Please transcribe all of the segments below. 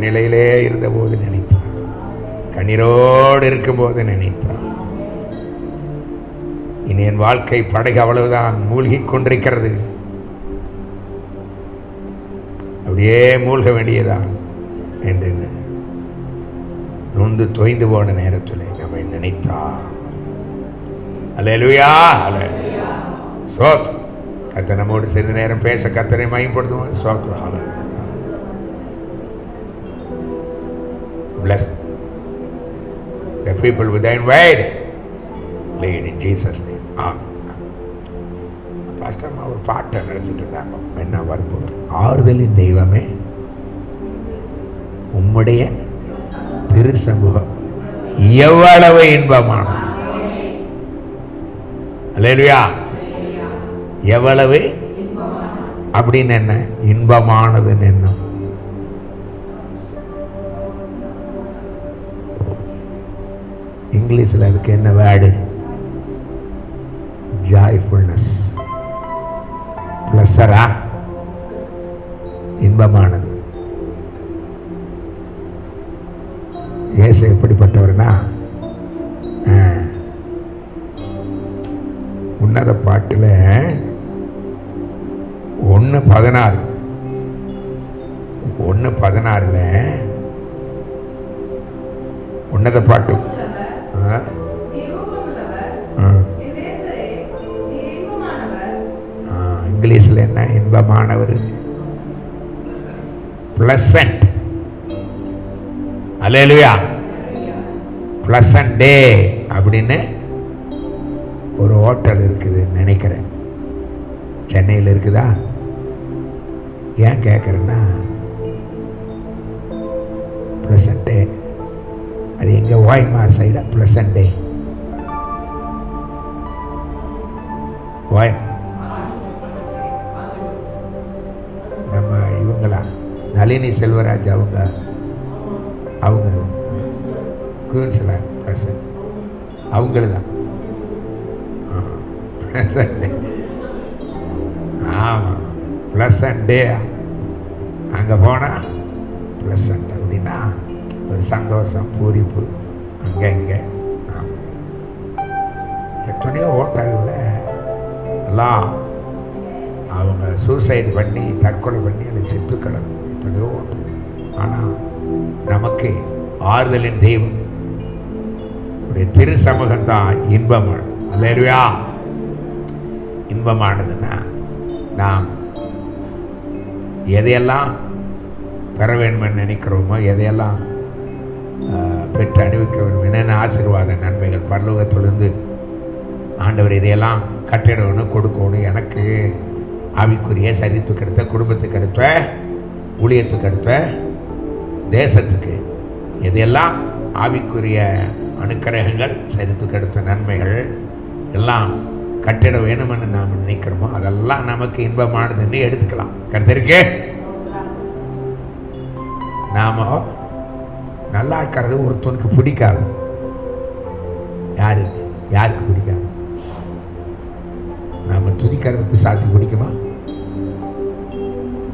நிலையிலே இருந்தபோது நினைத்தார், கண்ணீரோடு இருக்கும்போது நினைத்தார், இனி என் வாழ்க்கை படகு அவ்வளவுதான் மூழ்கி கொண்டிருக்கிறது, அப்படியே மூழ்க வேண்டியதான் என்று நொந்து தொய்ந்து போன நேரத்தில் நம்மை நினைத்தார். அல்லேலூயா, அல்லேலூயா. சோத்ரம். கர்த்தர் நம்மோடு சிறிது நேரம் பேச கர்த்தரை மகிமைப்படுத்துவோம். சோத்ரம். Bless the people with thine word lead in Jesus name. Amen. Pastor ஒரு பாட்டை நடத்திட்டு இருந்தாங்க. என்ன வரும்போது, ஆறுதலின் தெய்வமே உம்முடைய திரு சமூகம் எவ்வளவு இன்பமானது. அல்லேலூயா. எவ்வளவு அப்படின்னு என்ன? இன்பமானதுன்னு என்ன? இங்கிலீஷில் அதுக்கு என்ன வேர்டு? ஜாய்ஃபுல்னஸ். பிளஸரா? இன்பமானது. இயேசு எப்படிப்பட்டவர்னா, உன்னத பாட்டில் 1:16 உன்னத பாட்டு இங்கிலீஷில் என்ன? இன்பமானவர். பிளசன்ட். அல்லேலூயா. பிளசன்ட் டே அப்படின்னு ஒரு ஹோட்டல் இருக்குது நினைக்கிறேன், சென்னையில் இருக்குதா? ஏன் கேட்குறேன்னா, பிளசன்ட் டே அது எங்கே? ஓய்மார் சைடா பிளசன்ட் டே? ஓய் நம்ம இவங்களா? நளினி செல்வராஜ் அவங்க குயின்ஸ்லாண்ட் பிளசன்ட் அவங்களுதான். ஆமாம், பிளசன்ட் டே. அங்கே போனால் பிளசன்ட் அப்படின்னா ஒரு சந்தோஷம், பூரிப்பு. அங்கே இங்கே எத்தனையோ ஹோட்டலில் எல்லாம் அவங்க சூசைடு பண்ணி தற்கொலை பண்ணி அதை செத்துக்களை எத்தனையோ ஹோட்டல். ஆனால் நமக்கு ஆறுதலின் தெய்வம் உடைய திரு சமூகம் தான் இன்பமானது. அல்லேலூயா. இன்பமானதுன்னா நாம் எதையெல்லாம் பெற வேண்டுமென்னு நினைக்கிறோமோ, எதையெல்லாம் பெற்று அனுபவிக்க வேண்டும், என்னென்ன ஆசீர்வாத நன்மைகள் பரலோகத்திலிருந்து ஆண்டவர் இதையெல்லாம் கட்டிடணும், கொடுக்கணும். எனக்கு ஆவிக்குரிய சரித்துக்கு எடுத்த, குடும்பத்துக்கு எடுத்த, ஊழியத்துக்கு எடுத்த, தேசத்துக்கு எதையெல்லாம் ஆவிக்குரிய அனுக்கிரகங்கள், சரித்துக்கு எடுத்த நன்மைகள் எல்லாம் கட்டிட வேணுமென்னு நாம் நினைக்கிறோமோ அதெல்லாம் நமக்கு இன்பமானதுன்னு எடுத்துக்கலாம். கருத்திருக்கே. நாம நல்லா இருக்கிறது ஒருத்தனுக்கு பிடிக்காது. யாருக்கு பிடிக்காது? நாம துதிக்கிறது பிசாசு பிடிக்குமா?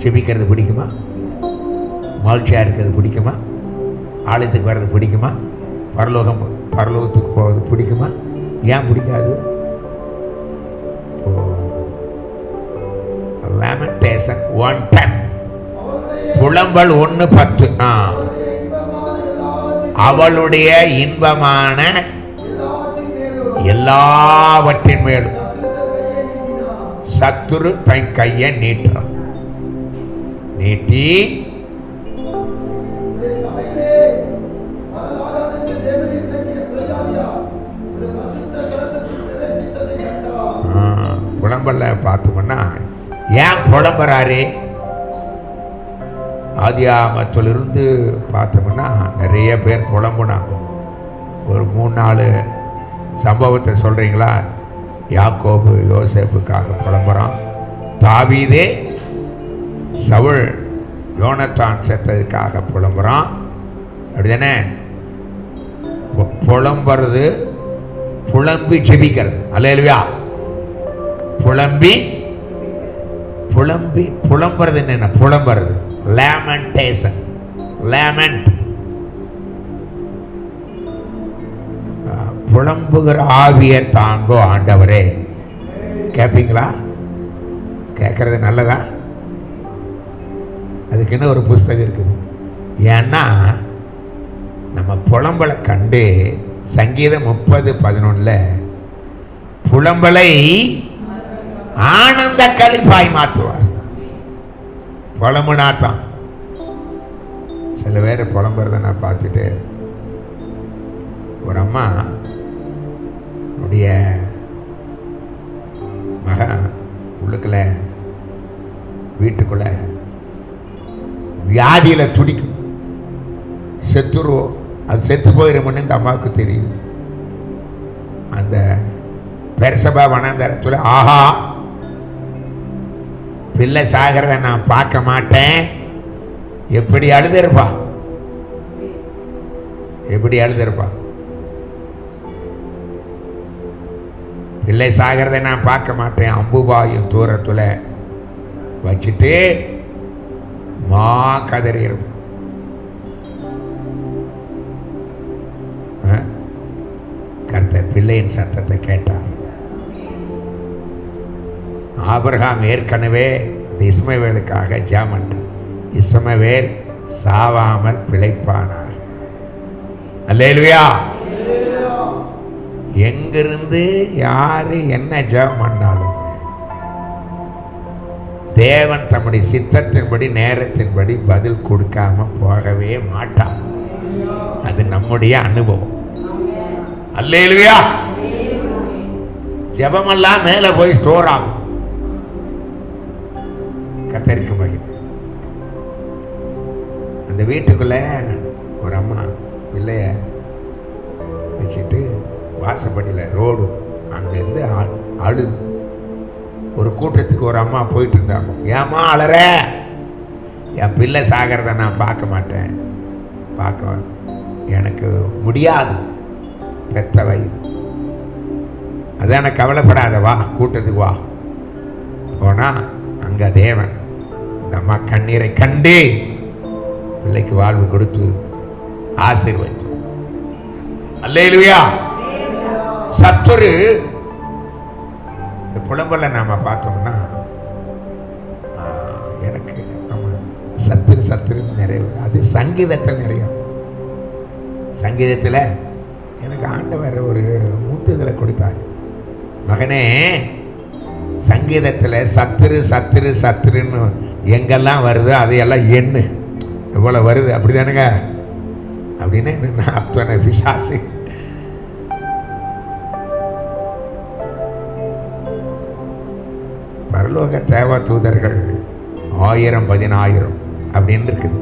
செபிக்கிறது பிடிக்குமா? மகிழ்ச்சியா இருக்கிறது பிடிக்குமா? ஆலயத்துக்கு வர்றது பிடிக்குமா? பரலோகத்துக்கு போவது பிடிக்குமா? ஏன் பிடிக்காது? Lamentation 1:10, புலம்பல் 1:10. அவளுடைய இன்பமான எல்லாவற்றின் மேலும் சத்துரு தன் கையை நீட்டி புலம்பல்ல பார்த்தோம்னா, ஏன் புலம்புறாரு? ஆதியாமத்திலிருந்து பார்த்தோம்னா நிறைய பேர் புலம்புனாங்க. ஒரு 3-4 சம்பவத்தை சொல்கிறீங்களா? யாக்கோபு யோசேப்புக்காக புலம்புறான். தாவீதே சவுல் யோனத்தான் செத்ததுக்காக புலம்புறான். அப்படிதானே? புலம்புறது, புலம்பி ஜெபிக்கிறது. அல்லேலூயா. புலம்புறது என்ன? புலம்புறது லேமெண்டேஷன். லேமெண்ட். புலம்புகிற ஆவியை தாங்கோ ஆண்டவரே. கேட்பீங்களா? கேட்கறது நல்லதா? அதுக்குன்னு ஒரு புஸ்தகம் இருக்குது. ஏன்னா நம்ம புலம்பலை கண்டு சங்கீதம் 30:11 புலம்பலை ஆனந்த களிப்பாய் மாற்றுவார். புலம்புனாத்தான். சில பேர் புலம்புறத நான் பார்த்துட்டு, ஒரு அம்மா உடைய மகன் உள்ளுக்குள்ள வீட்டுக்குள்ள வியாதியில துடிக்கும், செத்துருவோம், அது செத்து போயிருமோன்னு இந்த அம்மாவுக்கு தெரியுது. அந்த பெருசபா வனாந்தரத்துல ஆஹா பிள்ளை சாகிறத நான் பார்க்க மாட்டேன், எப்படி அழுதுருப்பா, எப்படி அழுதுருப்பா. பிள்ளை சாகிறத நான் பார்க்க மாட்டேன், அம்புபாயும் தூரத்துல வச்சுட்டு மா கதறி இருப்போம். கர்த்தர் பிள்ளையின் சத்தத்தை கேட்டார். ஆபிரகாம் ஏற்கனவே இஸ்மவேலுக்காக ஜெபம், இஸ்மவேல் சாவாமல் பிழைப்பானார். அல்லேலூயா. எங்கிருந்து யாரு என்ன ஜெபம் பண்ணாலும் தேவன் தம்முடைய சித்தத்தின்படி நேரத்தின்படி பதில் கொடுக்காம போகவே மாட்டார். அது நம்முடைய அனுபவம். அல்லேலூயா. ஜெபமெல்லாம் மேல போய் ஸ்டோர் ஆகும். கர்த்தருக்கு மகிமை. அந்த வீட்டுக்குள்ள ஒரு அம்மா பிள்ளைய வச்சுட்டு வாசப்படியில் ரோடு அங்கேருந்து அழுது. ஒரு கூட்டத்துக்கு ஒரு அம்மா போயிட்டு இருந்தாங்க. ஏம்மா அழற? என் பிள்ளை சாகிறத நான் பார்க்க மாட்டேன், பார்க்க எனக்கு முடியாது, பெத்த வயிறு. அதான கவலைப்படாத, வா கூட்டத்துக்கு வா. போனா அங்க தேவன் இந்த அம்மா கண்ணீரை கண்டு பிள்ளைக்கு வாழ்வு கொடுத்து ஆசீர்வதித்தார். அல்லேலூயா. சத்துரு இந்த புலம்பலை நாம பார்த்தோம்னா எனக்கு நம்ம சத்துரு நிறைய, அது சங்கீதத்தில் நிறைய. சங்கீதத்தில் எனக்கு ஆண்டவர் ஒரு ஊந்துதலை கொடுத்தார். மகனே, சங்கீதத்தில் சத்துருன்னு எங்கெல்லாம் வருதோ அதையெல்லாம் எண்ணு, எவ்வளோ வருது அப்படிதானுங்க. அப்படின்னு என்ன அத்தனை பிசாசு. பரலோக தேவ தூதர்கள் 1000 10,000 அப்படின்னு இருக்குது.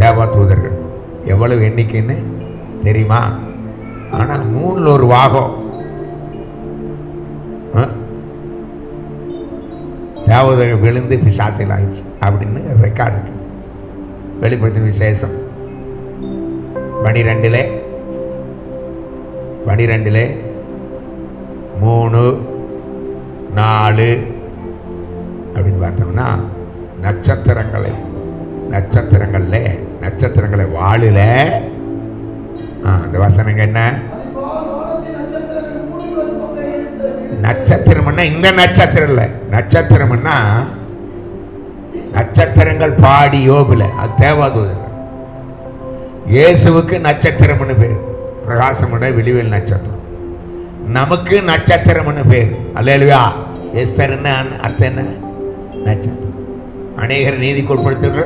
தேவ தூதர்கள் எவ்வளவு எண்ணிக்கைன்னு தெரியுமா? ஆனா 3 ஒரு வாகம் தேவதூதர்கள் விழுந்து பிசாசில் ஆயிடுச்சு அப்படின்னு ரெக்கார்டு இருக்கு. வெளிப்படுத்தின விசேஷம் 12 3 4 அப்படின்னு பார்த்தோம்னா நட்சத்திரங்களை வாழில அந்த வசனங்க என்ன? நட்சத்திரம்னா இந்த நட்சத்திரம் இல்லை, நட்சத்திரம்னா நட்சத்திரங்கள் பாடி யோபுல அது தேவாதூதர்கள். இயேசுவுக்கு நட்சத்திரம்னு பேர், பிரகாசமுடைய விழிவெளி நட்சத்திரம். நமக்கு நட்சத்திரம்னு பேர். அல்லேலூயா. எஸ்தர்ன்னு அர்த்தம் என்ன? நட்சத்திரம். அநேகர் நீதிக்கு உட்படுத்துகிற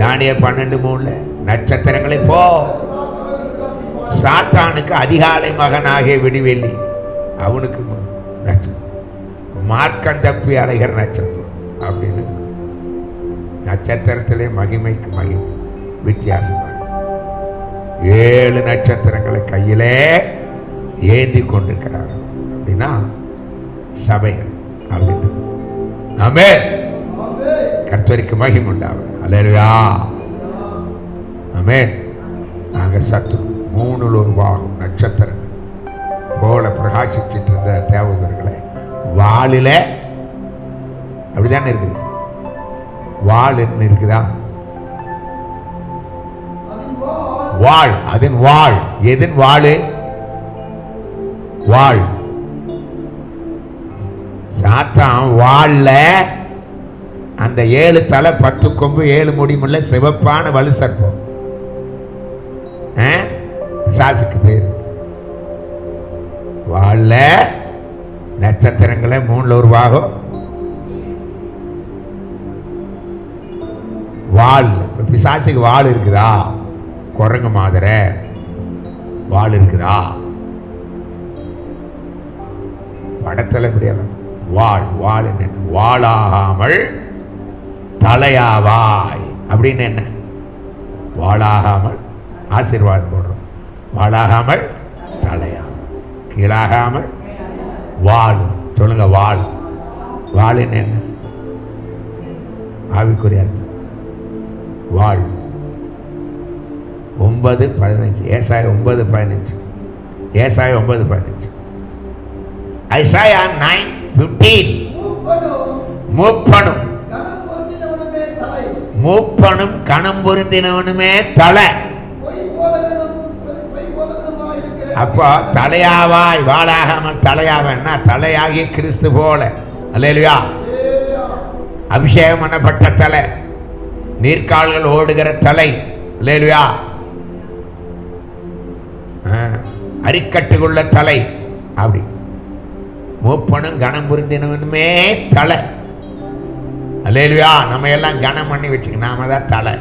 தானியேல் 12:3 நட்சத்திரங்களை போ சாத்தானுக்கு அதிகாலை மகனாகிய விடிவெள்ளி, அவனுக்கு மார்க்கம் தப்பி அலைகிற நட்சத்திரம் அப்படின்னு. நட்சத்திரத்திலே மகிமைக்கு மகிமை வித்தியாசமாக 7 நட்சத்திரங்களை கையிலே ஏந்தி கொண்டிருக்கிறார் அப்படின்னா சபைகள் அப்படின்னு. ஆமென். கர்த்தருக்கு மகிமை உண்டாவது. அல்லேலூயா. ஆமென். நாங்க சத்துரு 3 ஒரு பாகம் நட்சத்திரம் போல பிரகாசிச்சிட்டு இருந்த தேவதூதர்களை வாளில அப்படிதானே இருக்குது. வாள்னு இருக்குதா? வாள், அதன் வாள். எதன் வாள்? வாள். சாத்தான் வாள்ல அந்த 7 தலை 10 கொம்பு 7 முடிமுள்ள சிவப்பான வலு சர்ப்பம் பிசாசுக்கு பேர். வாள்ல நட்சத்திரங்களை 3 ஒரு பாகம். வாள். பிசாசுக்கு வாள் இருக்குதா? குரங்கு மாதிரி வாள் இருக்குதா? படத்தில் இப்படியெல்லாம் வாள். வாள் என்ன? வாளாகாமல் தலையாவாய் அப்படின்னு என்ன? வாளாகாமல் ஆசீர்வாதம் போடுறோம். வாளாகாமல் தலையாவாய், கீழாகாமல் வாள். சொல்லுங்க, வாள். வாள்னு என்ன? ஆவிக்குரிய அர்த்தம் வாள். 9:15 ஏசாயா 9:15 ஏசாயா 9:15 ஐசாயா 9:15 மூப்பனும் கணம் பொருந்தினவனுமே தலை. அப்போ தலையாவாய், வாளாகாமல் தலையாவன்னா தலையாகி கிறிஸ்து போல. அல்லேலூயா. அபிஷேகம் பண்ணப்பட்ட தலை, நீர்க்கால்கள் ஓடுகிற தலை. அல்லேலூயா. அரிக்கட்டுக்குள்ள தலை. அப்படி மூப்பனும் கனம் புரிந்தினவனுமே தலை. அல்லேலூயா. நம்ம எல்லாம் கனம் பண்ணி வச்சுக்க, நாம தான் தலை.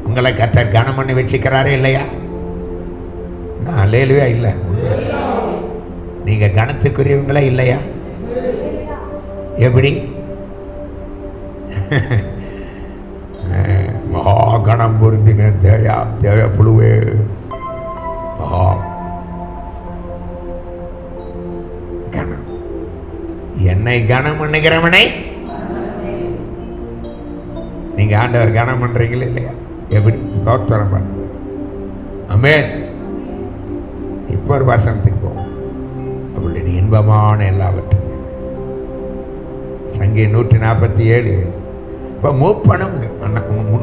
உங்களை கர்த்தர் கனம் பண்ணி வச்சுக்கிறாரே இல்லையா? நான் அல்லேலூயா இல்லை. நீங்க கனத்துக்குரியவங்களே இல்லையா? எப்படி? மகா கணம் பொருந்தின தேவ புழுவே, மகா கணம். என்னை கனம் பண்ணுகிறவனை நீங்க ஆண்டவர் கனம் பண்றீங்களே இல்லையா? எப்படி? ஸ்தோத்திரம் பண்ண. ஆமென். இப்போ ஒரு வசனத்துக்கு போவோம். அவளுடைய இன்பமான எல்லாவற்றையும் சங்கீதம் 147. இப்போ மூப்பனும்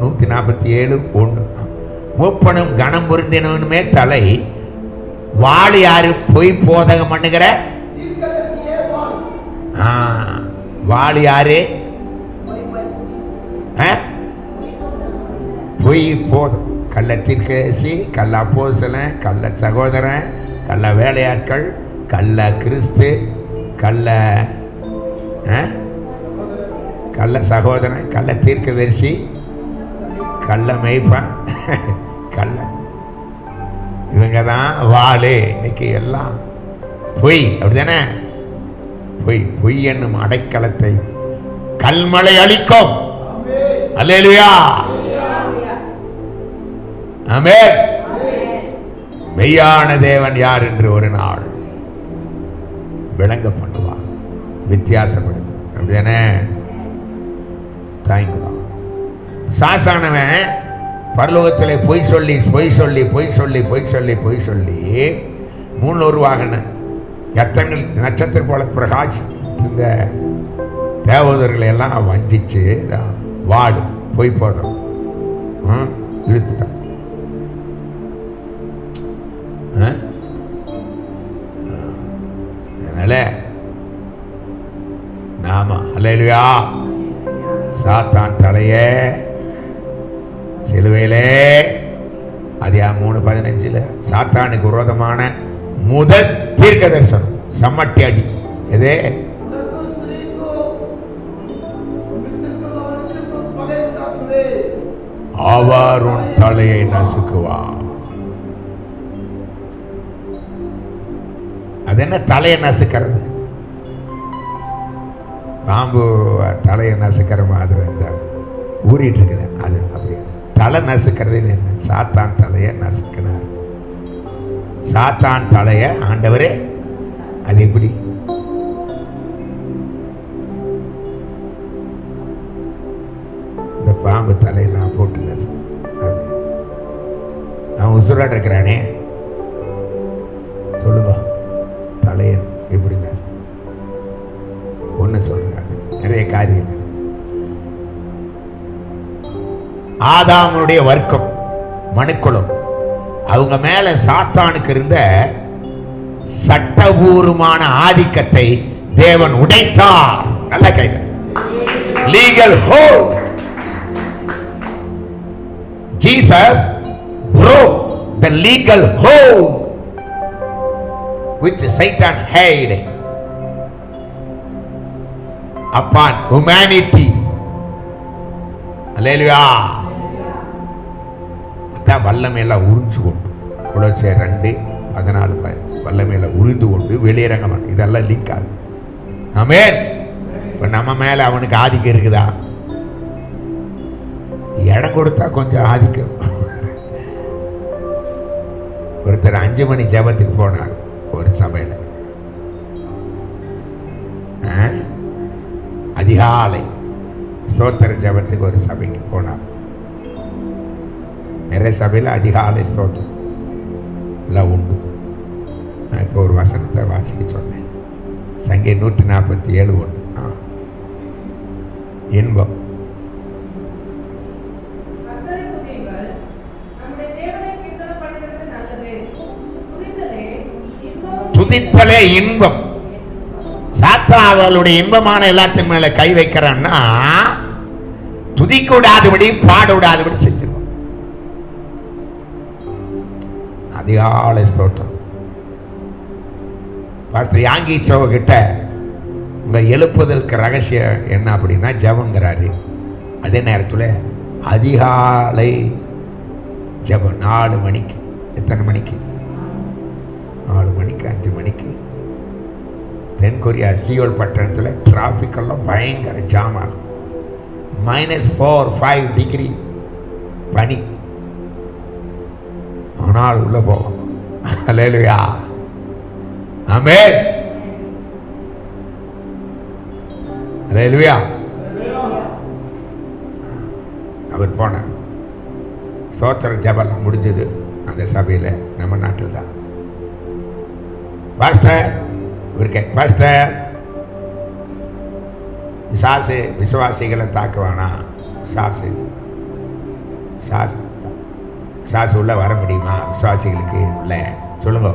147:1 மூப்பனும் கனம் பொருந்தினவனுமே தலை. வாள் யாரு? பொய் போதகம் பண்ணுகிற வாள் யாரு? பொய் போதும். கள்ள தீர்க்கதரிசி, கள்ள அப்போஸ்தலன், கள்ள சகோதரன், கள்ள வேலையாட்கள், கள்ள கிறிஸ்து, கள்ள சகோதரன், கள்ள தீர்க்கதரிசி, கள்ள மேய்ப்பன், கள்ள. இவங்க தான் வாளே. இன்னைக்கு எல்லாம் பொய். அப்படிதானே? பொய் என்னும் அடைக்கலத்தை கல்மலை அளிக்கும். அல்லேலூயா. ஆமென். மெய்யான தேவன் யார் என்று ஒரு நாள் விளங்க பண்ணுவார், வித்தியாசப்படுத்தும். அப்படிதானே? தாங்கிக்கலாம். சாசானவன் பரலோகத்தில் பொய் சொல்லி 3 உருவாகின எத்தனை நட்சத்திரம் போல பிரகாஷ் இந்த தேவதர்களை எல்லாம் வஞ்சிச்சு வாடு பொய் போதும் இழுத்துட்டான். அதனால நாம அல்லேலூயா சாத்தான் தலையே சிலுவையிலே அதிகாரம் 3:15 சாத்தானுக்கு விரோதமான முதல் தீர்க்க தரிசனம் சம்மட்டி அடி. எதே? அவர் உன் தலையை நசுக்குவார். அது என்ன தலையை நசுக்கிறது? பாம்பு தலையை நசுக்கிற மாதிரி இருந்தால் ஊறிட்டு இருக்குது. அது அப்படி தலை நசுக்கிறது என்ன? சாத்தான் தலையை நசுக்கினார். சாத்தான் தலையை ஆண்டவரே. அது எப்படி? இந்த பாம்பு தலையை நான் போட்டு நசுக்க, நான் உசுரோட இருக்கிறானே சொல்லுங்க, தலையை எப்படி நசு ஒன்று சொல்றேன். அது நிறைய காரியம். ஆதாமுடைய வர்க்கம், மனுக்குலம், அவங்க மேல சாத்தானுக்கு இருந்த சட்டபூர்வமான ஆதிக்கத்தை தேவன் உடைத்தார். நல்ல கைது. Legal hold. Jesus broke the legal hold which Satan had upon humanity. Hallelujah. அதான் வல்லமையெல்லாம் உறிஞ்சு கொண்டு, கொலோசியர் 2:14 வல்லமையெல்லாம் உறிந்து கொண்டு வெளியரங்கம், இதெல்லாம் லீக் ஆகுது. ஆமென். இப்போ நம்ம மேலே அவனுக்கு ஆதிக்கம் இருக்குதா? இடம் கொடுத்தா கொஞ்சம் ஆதிக்கம். ஒருத்தர் 5 மணி ஜபத்துக்கு போனார் ஒரு சபையில். அதிகாலை ஸ்தோத்திர ஜபத்துக்கு ஒரு சபைக்கு போனார். நிறைய சபையில் அதிகாலை ஸ்தோத்திரம் எல்லாம் உண்டு. நான் இப்போ ஒரு வசனத்தை வாசிக்க சொன்னேன். சங்கீதம் 147:1. இன்பம் துதித்தலே இன்பம். சாத்தான் அவளுடைய இன்பமான எல்லாத்தின் மேல கை வைக்கிறான்னா துதிக்க விடாதபடி பாட விடாதபடி செஞ்சிருவோம். அதிகாலை ஸ்தோத்திரம். பாஸ்டர் யாங்கி சோவ கிட்ட உங்க எழுப்புதலுக்கு ரகசியம் என்ன அப்படின்னா ஜபங்கிறாரு. அதே நேரத்தில் அதிகாலை ஜபம் 4 மணிக்கு. எத்தனை மணிக்கு? 4 மணிக்கு 5 மணிக்கு. தென்கொரியா சியோல் பட்டணத்தில் டிராஃபிக் எல்லாம் பயங்கர ஜாம் ஆகும். -4-5 டிகிரி பனி. ஆனால் உள்ள போகும். அல்லேலூயா. ஆமென். அல்லேலூயா. அவர் போனார். சோத்திர ஜபம் முடிஞ்சது அந்த சபையில், நம்ம நாட்டில் தான். பாஸ்டர் இவருக்கு, பாஸ்டர் விசுவாசிகளை தாக்குவானா? சாசு உள்ள வர முடியுமா விசுவாசிகளுக்கு? இல்லை சொல்லுங்க.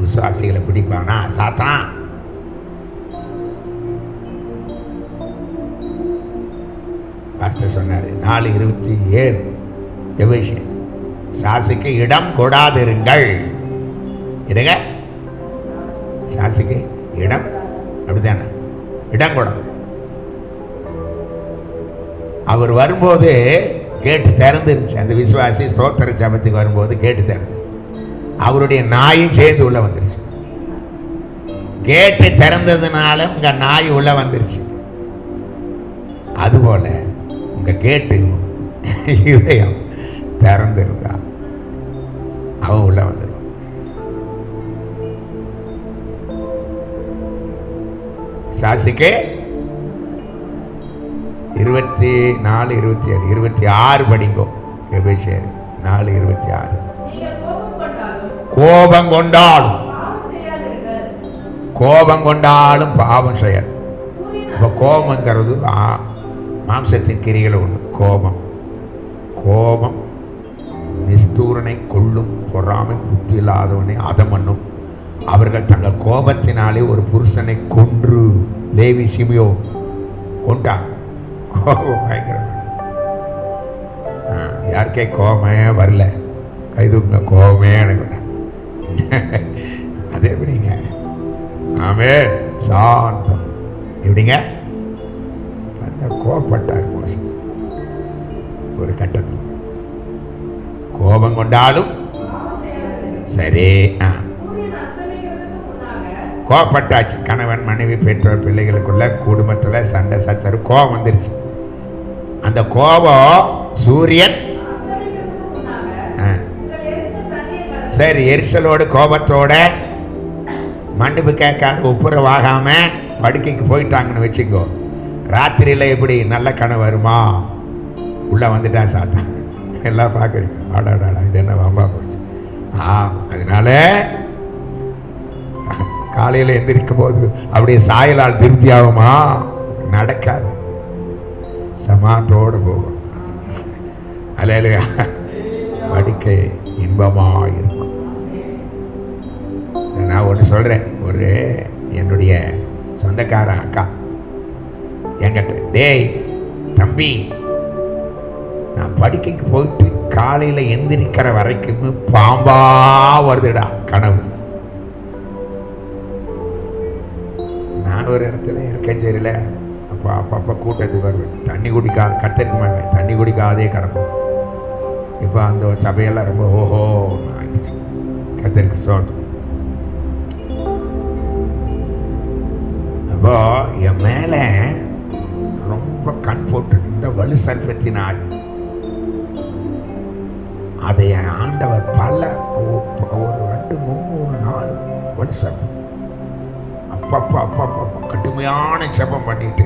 விசுவாசிகளை பிடிப்பானா சாத்தான்? பாஸ்டர் சொன்னார் 4:27 எபேசியர், சாசுக்கு இடம் கொடாதிருங்கள். இதுங்க சாசுக்கு இடம், அப்படித்தானே? இடம் கொடும். அவர் வரும்போது கேட்டு திறந்துருந்துச்சு. அந்த விசுவாசி ஸ்தோத்திர ஜபத்துக்கு வரும்போது கேட்டு திறந்துச்சு. அவருடைய நாயும் சேர்ந்து உள்ள வந்துருச்சு. கேட்டு திறந்ததுனால உங்க நாய் உள்ள வந்துருச்சு. அதுபோல உங்க கேட்டு இதயம் திறந்திருந்தா அவன் உள்ள வந்துடும். சாசிக்கு 24:27 26 படிங்கோ. எபேசியர் 4:26. கோபம் கொண்டாலும் பாவம் செய்யாது. இப்போ கோபங்கிறது மாம்சத்தின் கிரிகளை ஒன்று. கோபம் நிஸ்தூரனை கொள்ளும், பொறாமை புத்தி இல்லாதவனை அதமண்ணும். அவர்கள் தங்கள் கோபத்தினாலே ஒரு புருஷனை கொன்று, லேவி சிமியோ கொண்டா. கோபம் பயங்கரம். யாருக்கே கோபமே வரல கைதுங்க. கோபமே எனக்கு அது எப்படிங்க? ஆமென். சாந்தம் எப்படிங்க? கோபப்பட்டார் மோசம் ஒரு கட்டத்தில். கோபம் கொண்டாலும் சரி. கோபப்பட்டாச்சு. கணவன் மனைவி பெற்றோர் பிள்ளைகளுக்குள்ள குடும்பத்தில் சண்டை சச்சரவு, கோபம் வந்துருச்சு. அந்த கோபம் சூரியன் சரி எரிச்சலோடு கோபத்தோட மண்டுப்பு கேட்காத ஒப்புரவாகாம படுக்கைக்கு போயிட்டாங்கன்னு வச்சுக்கோ. ராத்திரியில் எப்படி நல்ல கனவு வருமா? உள்ள வந்துட்டா சாத்தான். எல்லாம் பார்க்குறீங்க. ஆடாடாடா இது என்ன வம்பா போச்சு. அதனால காலையில் எந்திரிக்கும் போது அப்படியே சாயலால் திருப்தி ஆகுமா? நடக்காது. சமாத்தோடு போகும். அல்லேலூயா. படுக்கை இன்பமாக இருக்கும். நான் ஒன்று சொல்கிறேன். ஒரு என்னுடைய சொந்தக்கார அக்கா என்கிட்ட, டேய் தம்பி, நான் படுக்கைக்கு போயிட்டு காலையில் எந்திரிக்கிற வரைக்கும் பாம்பா வருதுடா கனவு. நான் ஒரு இடத்துல இருக்கேன், சரியில்ல, அப்பப்போ கூட்டத்துக்கு வருவேன். தண்ணி கத்திருக்குமாங்க, தண்ணி குடிக்காதே கிடக்கும். இப்போ அந்த சபையெல்லாம் ரொம்ப ஓஹோ ஆயிடுச்சு. கத்திருக்கு சோதம். அப்போ என் மேலே ரொம்ப கண் போட்டு இந்த வலு சர்ப்பத்தின் ஆள். அதை என் ஆண்டவர் பல ஒரு 2 3 4 வலு சர்ப்பம் அப்பப்போ கடுமையான ஜெபம் பண்ணிட்டு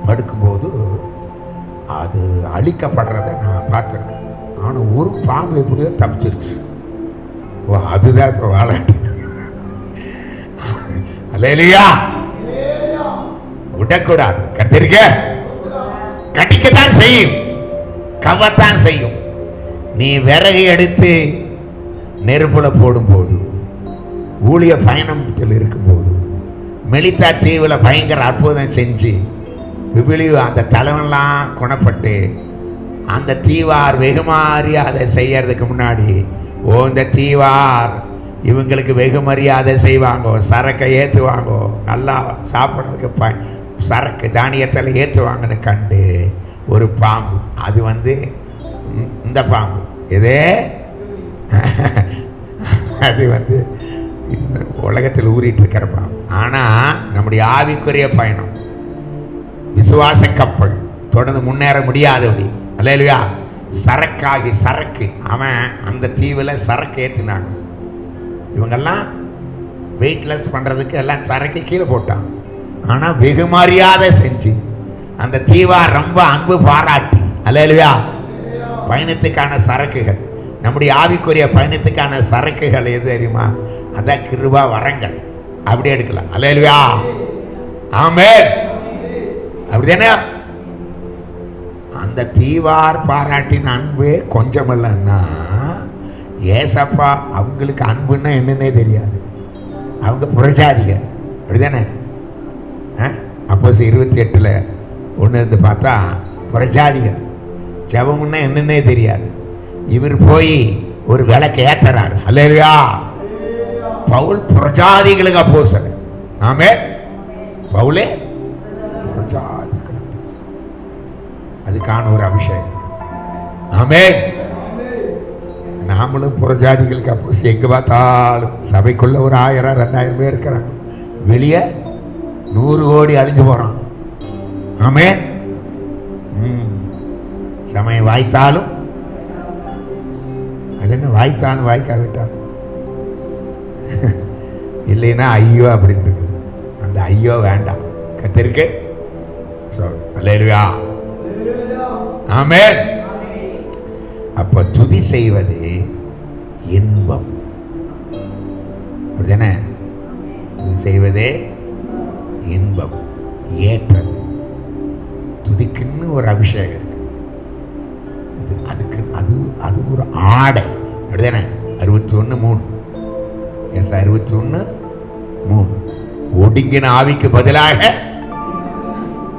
படுக்கும்போது அது அழிக்கப்படுறத நான் பார்த்துருக்கேன். ஆனால் ஒரு பாம்பு எப்படியோ தப்பிச்சிருச்சு. ஓ, அதுதான் இப்போ வாழாட்டி. அல்லேலூயா. விடக்கூடாது. கத்திருக்க கடிக்கத்தான் செய்யும், கவத்தான் செய்யும். நீ விறகு எடுத்து நெருப்புல போடும்போது, ஊழிய பயணத்தில் இருக்கும்போது, மெலித்தா தீவில் பயங்கர அற்புதம் செஞ்சு அந்த தலைவன்லாம் குணப்பட்டு அந்த தீவார் வெகுமரியாதை செய்யறதுக்கு முன்னாடி, இந்த தீவார் இவங்களுக்கு வெகுமரியாதை செய்வாங்க, சரக்கை ஏற்றுவாங்க, நல்லா சாப்பிட்றதுக்கு சரக்கு தானியத்தில் ஏற்றுவாங்கன்னு கண்டு ஒரு பாம்பு, அது இந்த பாம்பு இது அது இந்த உலகத்தில் ஊறிட்டு இருக்கிற பாம்பு. ஆனால் நம்முடைய ஆவிக்குரிய பயணம், விசுவாச கப்பல் தொடர்ந்து முன்னேற முடியாதபடி, அல்லேலூயா, சரக்கு அவன் அந்த தீவில் சரக்கு ஏற்றினாங்க. இவங்கெல்லாம் வெயிட்லெஸ் பண்ணுறதுக்கு எல்லாம் சரக்கு கீழே போட்டான். ஆனால் வெகு மரியாதை செஞ்சு அந்த தீவா ரொம்ப அன்பு பாராட்டி, அல்லேலூயா, பயணத்துக்கான சரக்குகள், நம்முடைய ஆவிக்குரிய பயணத்துக்கான சரக்குகள் எது தெரியுமா? அதான் கிருபா வரங்கள். அப்படி எடுக்கலாம். அல்லேலூயா, ஆமென். அப்படிதானே? அந்த தீவார் பாராட்டின அன்பு கொஞ்சம் இல்லைன்னா, ஏசப்பா அவங்களுக்கு அன்புன்னா என்னன்னே தெரியாது. அவங்க புரஜாதிக. அப்படிதானே? அப்போஸ் 28 1 பார்த்தா புரஜாதிக ஜெபம்னா என்னன்னே தெரியாது. இவர் போய் ஒரு விளக்கு ஏத்துறாரு. அல்லேலூயா. பவுல் புரஜாதிகளுக்கு அப்போஸ்தலன். ஆமென். பவுலே புரஜாதிகள், அதுக்கான ஒரு அபிஷேகம். ஆமென். நாமளும் புறஜாதிகளுக்கு அப்போ எங்கே பார்த்தாலும் சபைக்குள்ள ஒரு 1000 2000 பேர் இருக்கிறாங்க, வெளியே 100 கோடி அழிஞ்சு போகிறான். ஆமென். சமயம் வாய்த்தாலும் அது என்ன, வாய்த்தாலும் வாய்க்காவிட்டாலும் இல்லைன்னா ஐயோ அப்படின்னு இருக்குது. அந்த ஐயோ வேண்டாம். கத்திருக்கு. அல்லேலூயா, ஆமென். அப்ப துதி செய்வது இன்பம். அப்படிதானே? துதி செய்வதே இன்பம், ஏற்றது. துதிக்குன்னு ஒரு அபிஷேகம் இருக்கு. அதுக்கு அது ஒரு ஆடை. அப்படிதானே? 61:3. 61:3. ஒடுங்கின ஆவிக்கு பதிலாக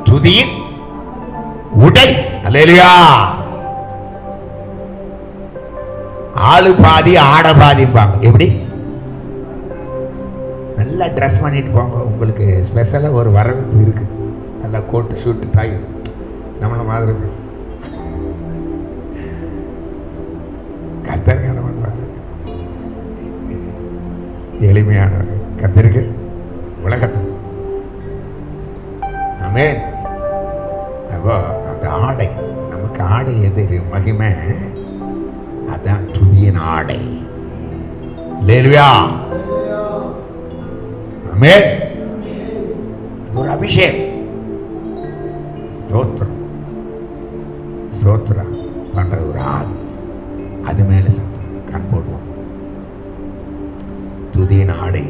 துதியின் உடை. அல்லேலூயா. ஆளு பாதி ஆட பாதிப்பாங்க. எப்படி? நல்லா ட்ரெஸ் பண்ணிட்டு போங்க. உங்களுக்கு ஸ்பெஷலாக ஒரு வரவேற்பு இருக்கு. நல்லா கோட்டு ஷூட்டு டாய் நம்மள மாதிரி கர்த்தர் என்ன பண்ணுவார்? எளிமையானவர் கர்த்தருக்கு உலகத்தை. ஆமென். அப்போ அந்த ஆடை, நமக்கு ஆடை எது மகிமை? அதான் துதியின் ஆடை. அல்லேலூயா, ஆமென். அது ஒரு அபிஷேகம். ஸ்தோத்திரம் ஸ்தோத்திரம் பண்ற ஒரு ஆள், அது மேல சத்தம் கண் போடுவோம். துதியின் ஆடை,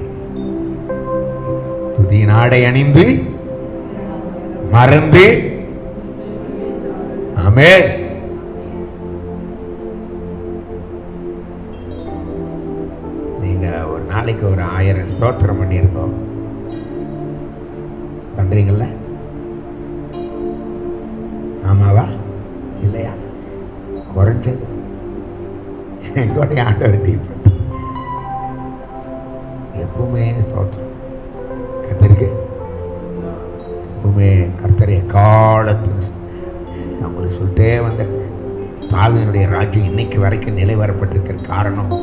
துதியின் ஆடை அணிந்து மறந்து. ஆமென். நீங்க ஒரு நாளைக்கு ஒரு 1000 ஸ்தோத்திரம் பண்ணியிருக்கோம். பண்றீங்கல்ல? ஆமாவா இல்லையா? குறைஞ்சது எங்களுடைய ஆண்டவர் டீல் பண்ண எப்பவுமே ஸ்தோத்திரம். கர்த்தருக்கு எப்பவுமே கர்த்தரை காலத்தில் நான் உங்களுக்கு சொல்லிட்டே வந்திருக்கேன். தாவீதுடைய ராஜ்யம் இன்னைக்கு வரைக்கும் நிலை வரப்பட்டிருக்கிற காரணம்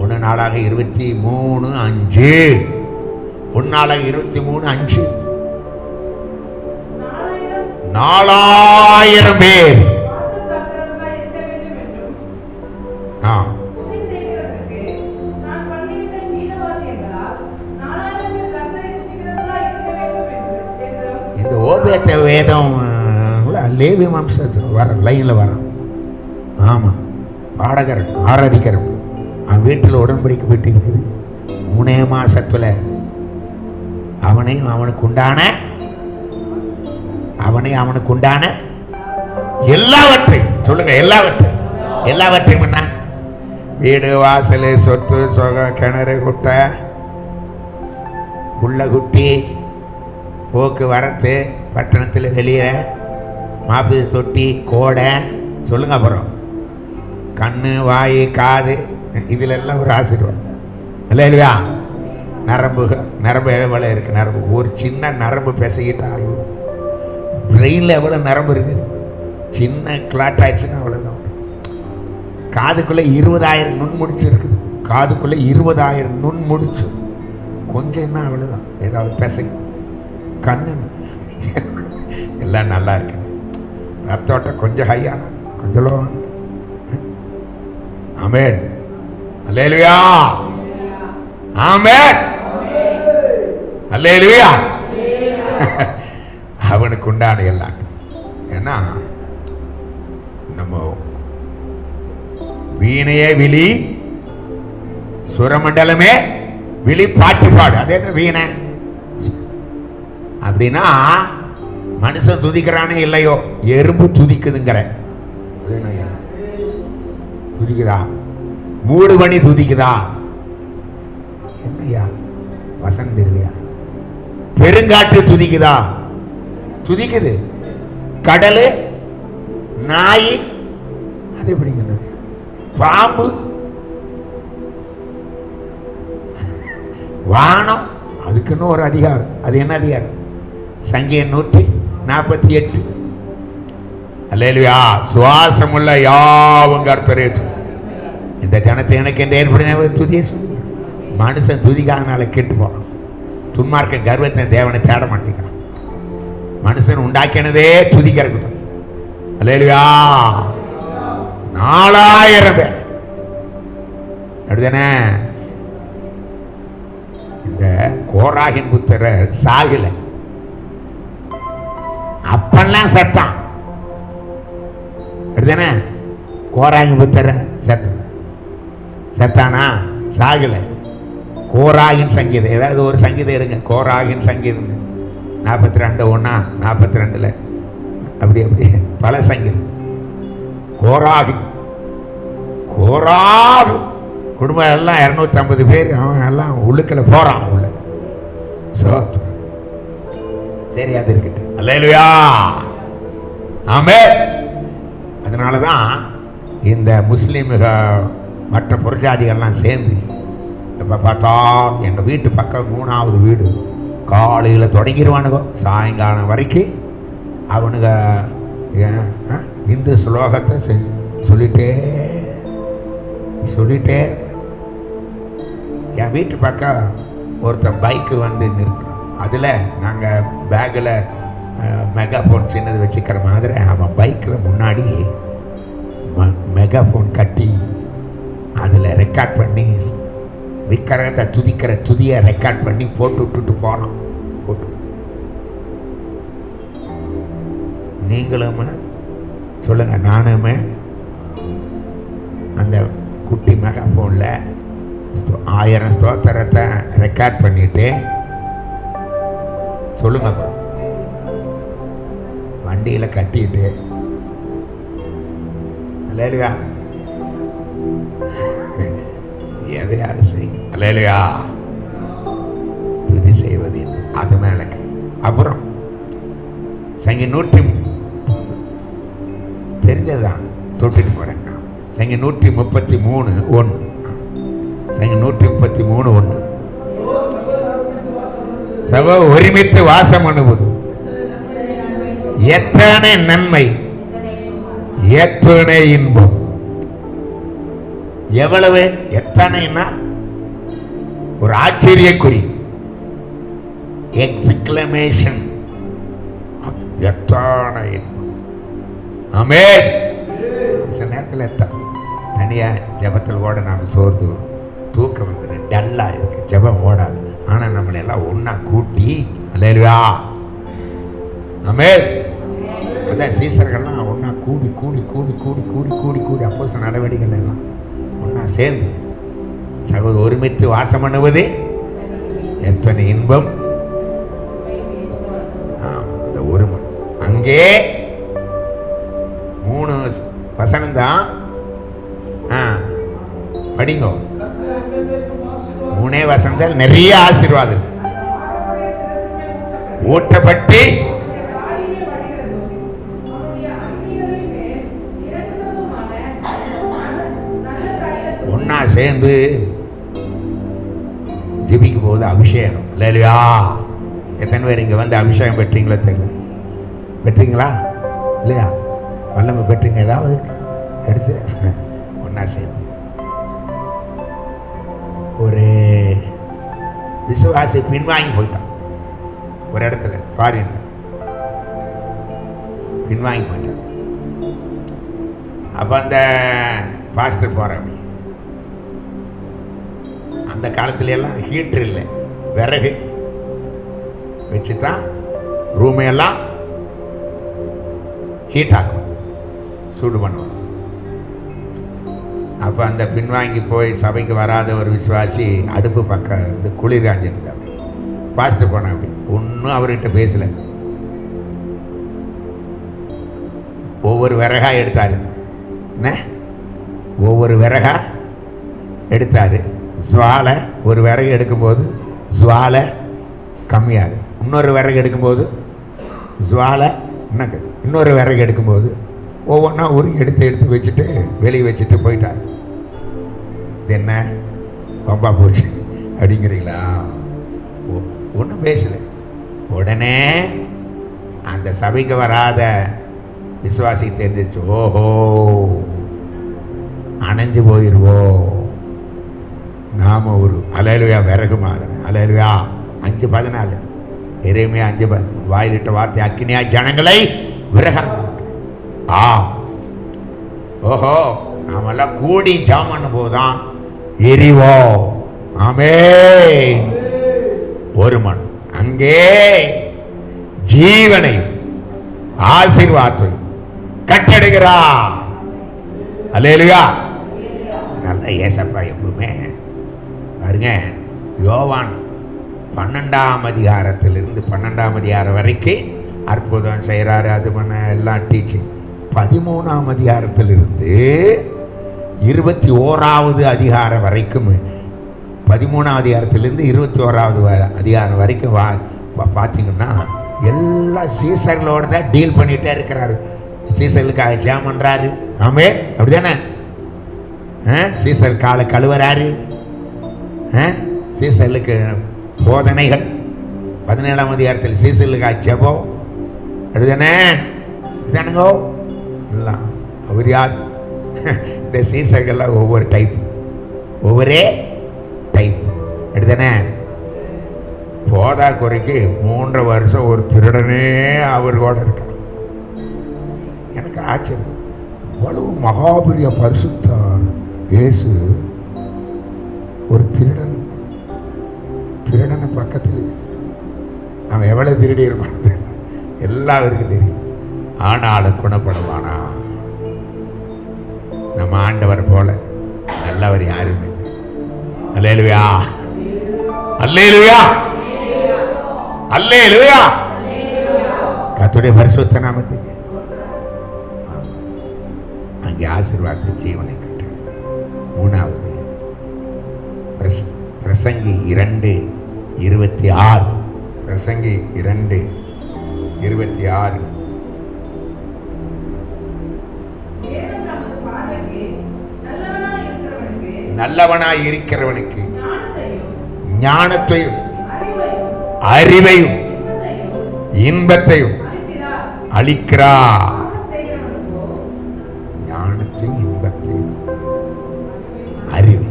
1 நாளாக 23:5 1 நாளாக 23:5 4000 பேர். இந்த ஓபேத்த வேதம் லேவி வம்சத்தில் வர லைனில் வர. ஆமாம், பாடகர் ஆராதிக்கிற அவன் வீட்டில் உடன்படிக்கை பெட்டி இருக்குது. 3 மாசத்துல அவனையும் அவனுக்கு உண்டான எல்லாவற்றையும் சொல்லுங்க, எல்லாவற்றையும் என்ன? வீடு, வாசல், சொத்து, சொக, கிணறு, குட்டை, புள்ள குட்டி, போக்குவரத்து, பட்டணத்தில் வெளியே மாப்பு தொட்டி, கோடை, சொல்லுங்க. அப்புறம் கண்ணு, வாய், காது, இதுல எல்லாம் ஒரு ஆசீர்வாதம் இல்லையா? நரம்பு எவ்வளோ இருக்கு? நரம்பு ஒரு சின்ன நரம்பு பேசிக்கிட்டா பிரெயினில் எவ்வளோ நரம்பு இருக்குது? சின்ன கிளாட் ஆயிடுச்சுன்னா அவ்வளோதான். காதுக்குள்ளே 20,000 நுண்முடிச்சு இருக்குது. காதுக்குள்ளே 20,000 நுண்முடிச்சு. கொஞ்சம் என்ன அவ்வளோதான், ஏதாவது பேச. கண்ணு எல்லாம் நல்லா இருக்குது. ரத்தோட்டம் கொஞ்சம் ஹையான, கொஞ்சம் லோ. ஆமென். அல்லேலூயா. ஆமென். அல்லேலூயா. அவனுக்கு உண்டான எல்லாம். ஏன்னா நம்ம வீணையே விழி, சுரமண்டலமே விழி, பாட்டு பாடு. அது என்ன வீணை அப்படின்னா? மனுஷன் துதிக்கிறானே இல்லையோ, எறும்பு துதிக்குதுங்கிற. துதிக்குதா? மூடு பண்ணி துதிக்குதா? என்னையா வசனம் தெரியலையா? பெருங்காற்று துதிக்குதா? துதிக்குது. கடலு, நாய், அது எப்படிங்க? பாம்பு, வானம், அதுக்குன்னு ஒரு அதிகாரம். அது என்ன அதிகாரம்? சங்கீதம் 148. அல்லேலூயா. சுவாசமுள்ள யாவும் கர்த்தரே. இந்த ஜனத்தை எனக்கு என்று ஏற்படுத்த துதிய சொல்லி. மனுஷன் துதிக்காதனால கெட்டு போறான். துன்மார்க்க கர்வத்தை தேவனை தேட மாட்டேங்கிறான். மனுஷன் உண்டாக்கினதே துதிக்கிறதுக்கு. அல்லேலூயா. 4000 பேர் அப்படிதானே? இந்த கோராகின் புத்திரர் சாகல, அப்பெல்லாம் செத்தான். அப்படிதானே? கோராகின் புத்திரர் செத்தானா? சாகல. கோராகின் சங்கீதம், ஏதாவது ஒரு சங்கீதம் எடுங்க. கோராகின் சங்கீதம் 42:1 42 அப்படி பல சங்கீதம். கோராகு குடும்பம் எல்லாம் 250 பேர். அவன் எல்லாம் உள்ளுக்குள்ள போறான். உள்ள சரி, அது இருக்கட்டும். அல்லேலூயா. ஆமென். அதனாலதான் இந்த முஸ்லீம்க மற்ற புறஜாதிகள்லாம் சேர்ந்து எப்ப பார்த்தா எங்க வீட்டு பக்கம் 3வது வீடு காலையில் தொடங்கிடுவானுங்க, சாயங்காலம் வரைக்கும் அவனுங்க இந்து ஸ்லோகத்தை சொல்லிட்டே என் வீட்டு பக்கம் ஒருத்தன் பைக்கு வந்து நிறுத்தணும். அதில் நாங்கள் பேக்கில் மெகாஃபோன் சின்னது வச்சுக்கிற மாதிரி அவன் பைக்கில் முன்னாடி மெகாஃபோன் கட்டி அதில் ரெக்கார்ட் பண்ணி விக்கிரகத்தை துதிக்கிற துதியை ரெக்கார்ட் பண்ணி போட்டு விட்டுட்டு போனோம். போட்டு நீங்களும் சொல்லுங்க, நானுமே அந்த குட்டி மெகாஃபோனில் 1000 ஸ்தோத்திரத்தை ரெக்கார்ட் பண்ணிட்டு சொல்லுங்க. வண்டியில கட்டிட்டு அல்லேலூயா எதையாவது செய்யும். அல்லேலூயா துதி செய்வது அது மேல. அப்புறம் சங்கீதம் 100 தெரிஞ்சதான் தொட்டுட்டு போறேன். சங்கீதம் 133:1. சங்கீதம் 133:1. சபை ஒருமித்து வாசம் அனுபவது எத்தனை நன்மை, எத்தனை இன்பம். எவ்வளவு எத்தனைன்னா ஒரு ஆச்சரியக்குறி, எக்ஸ்க்ளமேஷன். எத்தனை இன்பம். ஆமென். சில நேரத்தில் தனியா ஜபத்தில் ஓட நாம் சோர்ந்து தூக்கம் வந்து டல்லா இருக்கு, ஜபம் ஓடாது. ஆனா நம்மளை எல்லாம் ஒன்னா கூட்டி அல்லேலூயா ஆமென். அதான் சீசர்கள்லாம் ஒன்னா கூடி கூடி கூடி கூடி கூடி கூடி கூடி அப்போஸ்தலர் நடவடிக்கைகள் எல்லாம் ஒன்னா சேர்ந்து சகோதர ஒருமித்து வாசம் பண்ணுவது எத்தனை இன்பம். இந்த ஒருமை அங்கே 3 வசனம் தான் படிங்க. 3 வசனங்கள் நிறைய ஆசீர்வாதம் ஊற்றப்பட்டு ஒன்னா சேர்ந்து ஜெபிக்கும் போது அபிஷேகம். இல்லையா? எத்தனை பேர் இங்க வந்து அபிஷேகம் பெற்றீங்களா? தெரியல. பெற்றீங்களா? இல்லையா? வல்லமை பெற்றீங்க? ஏதாவது எடுத்து ஒன்னா சேர்ந்து ஒரு விசுவாசி பின்வாங்கி போயிட்டான். ஒரு இடத்துல ஃபாரின்ல பின்வாங்கி போயிட்டான். அப்ப அந்த பாஸ்டர் போற அப்படி அந்த காலத்துல எல்லாம் ஹீட்டர் இல்லை, விறகு வச்சுதான் ரூமையெல்லாம் ஹீட் ஆக்கும், சூடு பண்ணுவோம். அப்போ அந்த பின்வாங்கி போய் சபைக்கு வராத ஒரு விசுவாசி அடுப்பு பக்கம் இந்த குளிர் காஞ்சிட்டு அப்படி பாஸ்டர் போன அப்படி ஒன்றும் அவர்கிட்ட பேசல. ஒவ்வொரு விறகா எடுத்தாரு. என்ன? ஒவ்வொரு விறகா எடுத்தாரு. ஜுவாலை ஒரு விறகு எடுக்கும்போது ஜுவாலை கம்மியாகுது. இன்னொரு விறகு எடுக்கும்போது ஜுவாலை இன்னொரு விறகு எடுக்கும்போது ஒவ்வொன்றா ஒரு எடுத்து வச்சுட்டு வெளியே வச்சுட்டு போயிட்டார். இது என்ன பம்பா போச்சு அப்படிங்கிறீங்களா? ஒன்றும் பேசல. உடனே அந்த சபைக்கு வராத விசுவாசி தெரிஞ்சிச்சு. ஓஹோ, அணைஞ்சு போயிடுவோம் நாம ஒரு அல்லேலூயா விறகு மாதிரி. அல்லேலூயா 5:14 எரேமியா 5:14 வாயிலிட்ட வார்த்தை அக்கினியா ஜனங்களை விறக. ஓஹோ, நாமெல்லாம் கூடி ஜாம் பண்ணும் போதுதான் எரிவோம். ஆமென். ஒரு மண் அங்கே ஜீவனை ஆசீர்வாதத்தை கட்டெடுக்கிறா. அல்லேலூயா. அதனால்தான் ஏசப்பா எப்பவுமே பாருங்க, யோவான் 12ஆம் அதிகாரத்திலிருந்து 12ஆம் அதிகாரம் வரைக்கும் அற்புதம் செய்கிறாரு, அது பண்ண எல்லாம் டீச்சிங். 13ஆம் அதிகாரத்திலிருந்து 21ஆவது அதிகாரம் வரைக்கும், 13ஆம் அதிகாரத்திலிருந்து 21ஆவது அதிகாரம் வரைக்கும் பார்த்தீங்கன்னா எல்லா சீசர்களோட தான் டீல் பண்ணிகிட்டே இருக்கிறாரு. சீசர்களுக்காக ஜெபம் பண்ணுறாரு. ஆமென். அப்படிதானே? சீசர் காலை கழுவுறாரு. சீசர்களுக்கு போதனைகள் 17ஆம் அதிகாரத்தில் சீசர்களுக்காக ஜெபம். அப்படிதானே? அப்படிதானுங்கோ எல்லாம். அவர் யார்? இந்த சீசர்கள்லாம் ஒவ்வொரு டைப், ஒவ்வொரே டைப். அப்படிதானே? போதா குறைக்கு 3 வருஷம் ஒரு திருடனே அவர்களோட இருக்கலாம். எனக்கு ஆச்சரியம். அவ்வளவு மகாபெரிய பரிசுத்தார் இயேசு ஒரு திருடனை பக்கத்தில் அவன் எவ்வளவு திருடி இருப்பான் எல்லாருக்கும் தெரியும். ஆனாலும் குணப்படுவானா? நம்ம ஆண்டவர் போல நல்லவர் யாருமே. அல்லேலூயா, அல்லேலூயா. அல்லேலூயா. கர்த்தருடைய பரிசுத்த நாமத்துக்கு. அங்கே ஆசீர்வாத ஜீவனை கட்டு. மூணாவது பிரசங்கி 2:26. பிரசங்கி 2:26. நல்லவனாய் இருக்கிறவனுக்கு ஞானத்தையும் அறிவையும் இன்பத்தையும் அளிக்கிறார். ஞானத்தையும் இன்பத்தையும் அறிவு.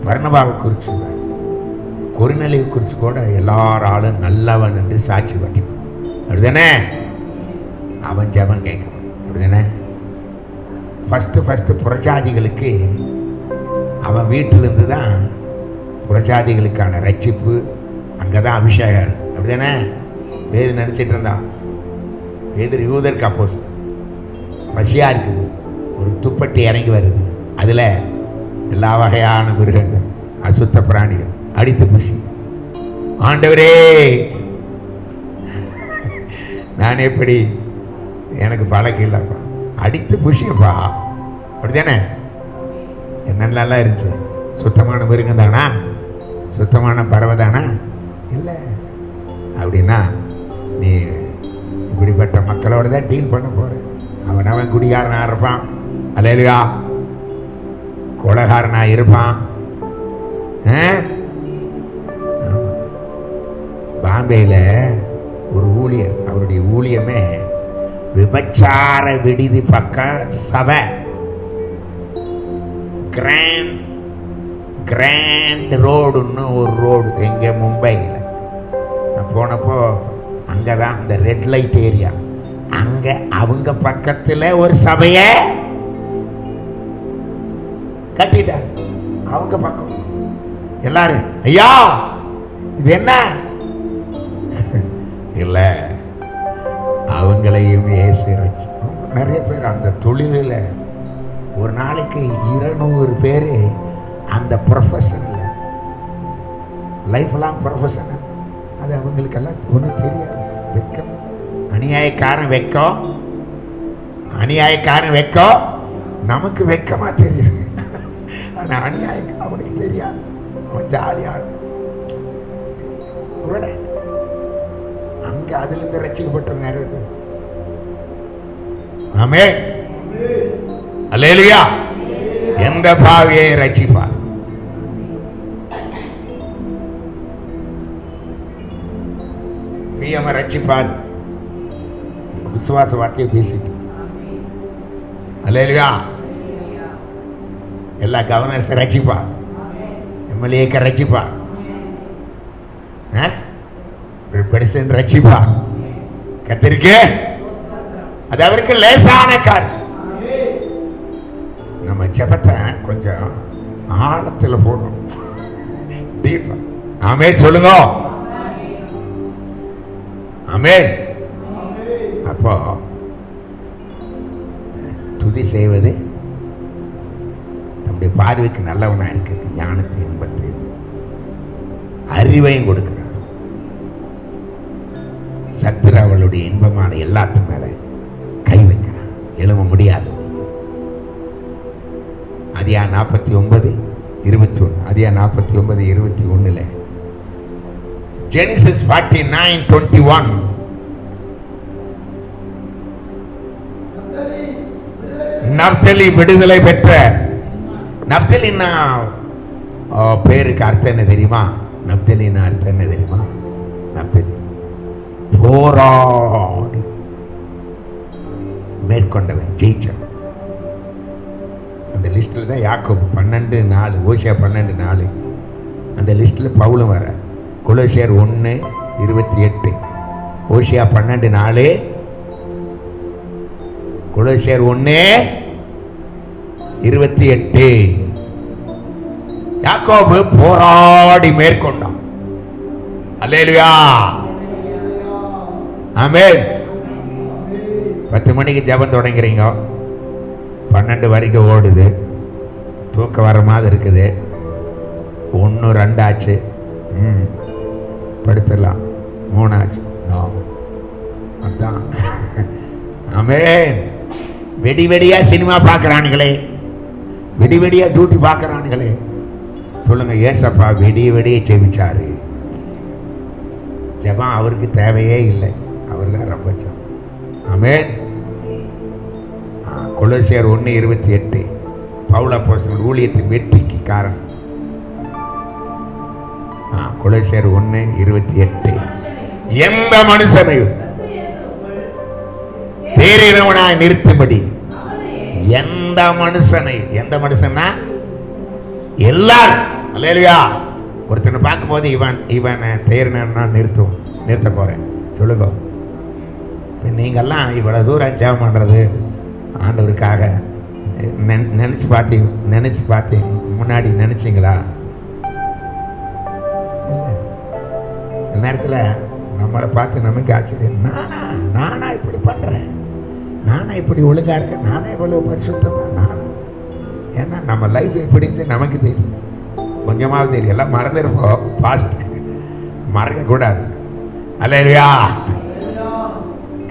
பர்னபாவை குறிச்சு கொரிநேலியை குறித்து கூட எல்லாராலும் நல்லவன் என்று சாட்சி பற்றினான். அப்படிதானே? அவன் ஜெபம் கேட்கணும். அப்படிதானே? ஃபஸ்ட்டு புறஜாதிகளுக்கு அவன் வீட்டிலிருந்து தான் புறஜாதிகளுக்கான ரட்சிப்பு, அங்கே தான் அபிஷேகம். அப்படிதானே? வேது நினச்சிட்டு இருந்தான். வேது யூதருக்கு அப்போஸ் பசியாக இருக்குது, ஒரு துப்பட்டி இறங்கி வருது, அதில் எல்லா வகையான மிருகங்கள், அசுத்த பிராணிகள் அடித்து புசி. ஆண்டவரே, நான் எப்படி, எனக்கு பழக்கம் இல்லைப்பா, அடித்து புசியப்பா. அப்படித்தானே? என்னென்னலாம் இருந்துச்சு? சுத்தமான மிருகம் தானா? சுத்தமான பறவை தானா? இல்லை. அப்படின்னா நீ இப்படிப்பட்ட மக்களோட தான் டீல் பண்ண போற. அவன் குடிகாரனா இருப்பான், அல்லேலூயா, கொலைகாரனா இருப்பான். பாம்பேல ஒரு ஊழியர், அவருடைய ஊழியமே விபச்சார விடுதி பக்கம் சபை. கிராண்ட் ரோடுன்னு ஒரு ரோடு எங்கே மும்பையில். நான் போனப்போ அங்கே தான் அந்த ரெட் லைட் ஏரியா, அங்கே அவங்க பக்கத்தில் ஒரு சபையை கட்டிட்டார். அவங்க பக்கம் எல்லாரும், ஐயா இது என்ன? இல்லை, அவங்களையும் ஏசி. நிறைய பேர் அந்த தொழிலில் ஒரு நாளைக்கு 200 பேர் அந்த ப்ரொஃபஷனில், லைஃப் லாங் ப்ரொஃபஷனல். அது அவங்களுக்கெல்லாம் ஒன்றும் தெரியாது. வெக்கம், அநியாயக்காரன் வெக்கம், அநியாயக்காரன் வெக்கம் நமக்கு வெக்கமாக தெரியுது. ஆனால் அநியாயம் அவனுக்கு தெரியாது. அவன் ஜாலியாக அங்கே அதிலிருந்து ரட்சிக்கப்பட்ட நிறைய பேர். ஆமென், அல்லேலூயா. எந்த பாவியை ரட்சிப்பார்? பிஎம் ரட்சிப்பார். விசுவாச வார்த்தையை பேசிட்டு, அல்லேலூயா. எல்லா கவர்னர்ஸ் ரட்சிப்பார், எம்எல்ஏக்க ரட்சிப்பார், பிரசிடென்ட் ரட்சிப்பார். கத்திரிக்கே அது அவருக்கு லேசான காரியம். நம்ம ஜெபத்தை கொஞ்சம் ஆழத்தில் போடணும், டீப்பா. ஆமென் சொல்லுங்க. ஆமென். அப்போ துதி செய்வது நம்முடைய பார்வைக்கு நல்லவனா இருக்கு. ஞானத்தை, இன்பத்தை, அறிவையும் கொடுக்கிறார். சத்துரு அவளுடைய இன்பமான எல்லாத்து மேல கை வைக்கிறான், எழுத முடியாது. அதியா 49:21, அதியா 49:21, ஜெனிசிஸ் 49:21. நப்தலி விடுதலை பெற்ற. நப்தலின்னா பேருக்கு அர்த்தம் என்ன தெரியுமா? நப்தலின்னா அர்த்தம் என்ன தெரியுமா? நப்தலி போராடி மேற்கொண்டவன், ஜெயிச்சவன். அந்த லிஸ்டில் தான் யாக்கோபு 12:4, ஓசியா 12:4. அந்த லிஸ்டில் பவுலும் வர. கொலோசியர் 1:28, ஓசியா 12:4, கொலோசியர் 1:28. யாக்கோபு போராடி மேற்கொண்டான். அல்லேலூயா, ஆமென். 10 மணிக்கு ஜெபம் தொடங்குறீங்க, 12 வரைக்கும் ஓடுது, தூக்கம் வர மாதிரி இருக்குது, 1-2 ஆச்சு, படுத்துடலாம். மூணாச்சு. அதான் ஆமென். வெடி வெடியா சினிமா பார்க்கறானுங்களே, வெடி வெடியா டியூட்டி பார்க்கறானுங்களே. சொல்லுங்க, ஏசப்பா வெடிய வெடிய ஜெபிச்சாரு. ஜெபம் அவருக்கு தேவையே இல்லை, அவர் தான் ரொம்ப ஜெபம். ஆமென். கொலோசியர் 1:28 பவுல் அப்போஸ்தலன் ஊழியத்தின் வெற்றிக்கு காரணம். கொலோசியர் 1:28 எந்த மனுஷனையும் தேறினவனாய் நிறுத்தும்படி, எந்த மனுஷனையும், எந்த மனுஷன்னா எல்லாரும். அல்லேலூயா. ஒருத்தனை பார்க்கும்போது இவன் தேறினா நிறுத்த போறேன் சொல்லுங்க. நீங்கள்லாம் இவ்வளவு தூரம் ஜெபம் பண்றது ஆண்டவருக்காக நினைச்சு பார்த்தேன் முன்னாடி நினைச்சிங்களா? சில நேரத்தில் நம்மளை பார்த்து நமக்கு ஆச்சரியம், நானா இப்படி பண்றேன், நானா இப்படி ஒழுங்கா இருக்கேன், நானா இவ்வளவு பரிசுத்தமா, நானும். ஏன்னா நம்ம லைஃப் எப்படின்னு நமக்கு தெரியும், கொஞ்சமாவது தெரியும். எல்லாம் மறந்துருப்போம், பாஸ்ட் மறக்கக்கூடாது. அல்லேலூயா.